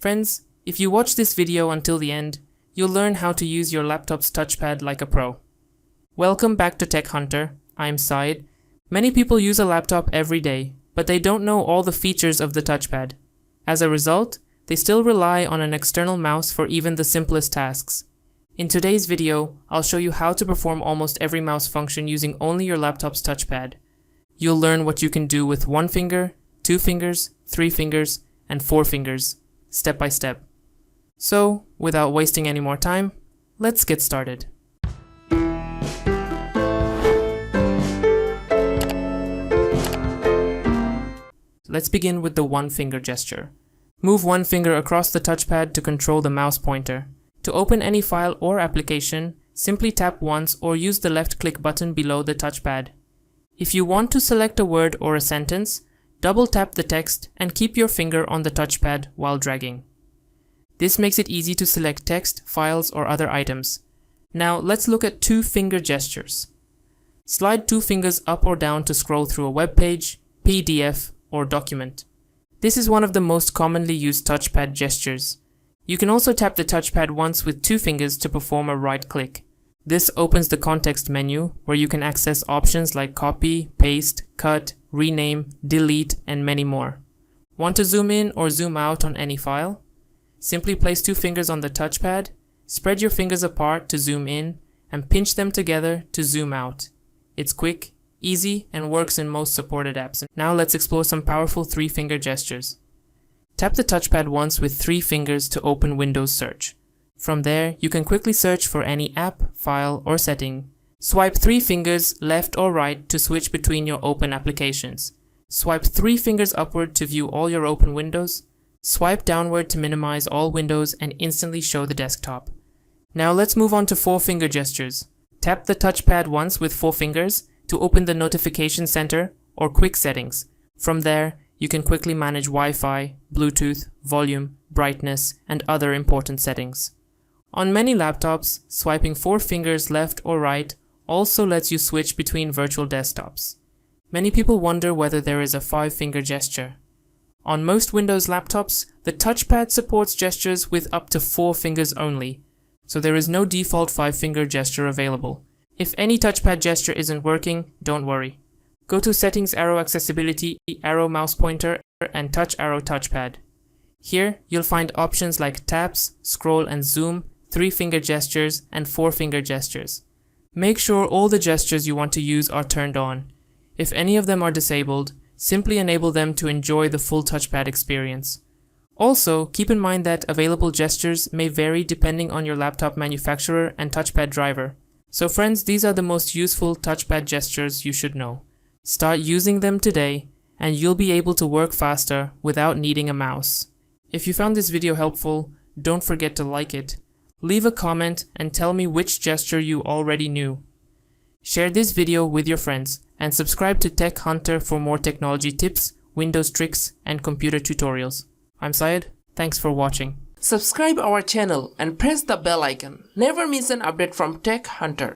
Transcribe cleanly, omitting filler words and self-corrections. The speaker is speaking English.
Friends, if you watch this video until the end, you'll learn how to use your laptop's touchpad like a pro. Welcome back to Tech Hunter. I'm Syed. Many people use a laptop every day, but they don't know all the features of the touchpad. As a result, they still rely on an external mouse for even the simplest tasks. In today's video, I'll show you how to perform almost every mouse function using only your laptop's touchpad. You'll learn what you can do with 1 finger, 2 fingers, 3 fingers, and 4 fingers, step by step. So, without wasting any more time, let's get started. Let's begin with the 1 finger gesture. Move 1 finger across the touchpad to control the mouse pointer. To open any file or application, simply tap once or use the left click button below the touchpad. If you want to select a word or a sentence, double tap the text and keep your finger on the touchpad while dragging. This makes it easy to select text, files, or other items. Now let's look at 2 finger gestures. Slide 2 fingers up or down to scroll through a web page, PDF, or document. This is one of the most commonly used touchpad gestures. You can also tap the touchpad once with 2 fingers to perform a right click. This opens the context menu where you can access options like copy, paste, cut, rename, delete, and many more. Want to zoom in or zoom out on any file? Simply place 2 fingers on the touchpad, spread your fingers apart to zoom in, and pinch them together to zoom out. It's quick, easy, and works in most supported apps. Now let's explore some powerful 3 finger gestures. Tap the touchpad once with 3 fingers to open Windows Search. From there, you can quickly search for any app, file, or setting. Swipe 3 fingers left or right to switch between your open applications. Swipe 3 fingers upward to view all your open windows. Swipe downward to minimize all windows and instantly show the desktop. Now let's move on to 4 finger gestures. Tap the touchpad once with 4 fingers to open the notification center or quick settings. From there, you can quickly manage Wi-Fi, Bluetooth, volume, brightness, and other important settings. On many laptops, swiping 4 fingers left or right also lets you switch between virtual desktops. Many people wonder whether there is a 5-finger gesture. On most Windows laptops, the touchpad supports gestures with up to 4 fingers only, so there is no default 5-finger gesture available. If any touchpad gesture isn't working, don't worry. Go to Settings, Arrow Accessibility, Arrow Mouse Pointer, and Touch Arrow Touchpad. Here, you'll find options like taps, scroll and zoom, 3-finger gestures, and 4-finger gestures. Make sure all the gestures you want to use are turned on. If any of them are disabled, simply enable them to enjoy the full touchpad experience. Also, keep in mind that available gestures may vary depending on your laptop manufacturer and touchpad driver. So friends, these are the most useful touchpad gestures you should know. Start using them today, and you'll be able to work faster without needing a mouse. If you found this video helpful, don't forget to like it. Leave a comment and tell me which gesture you already knew. Share this video with your friends and subscribe to Tech Hunter for more technology tips, Windows tricks, and computer tutorials. I'm Syed. Thanks for watching. Subscribe our channel and press the bell icon. Never miss an update from Tech Hunter.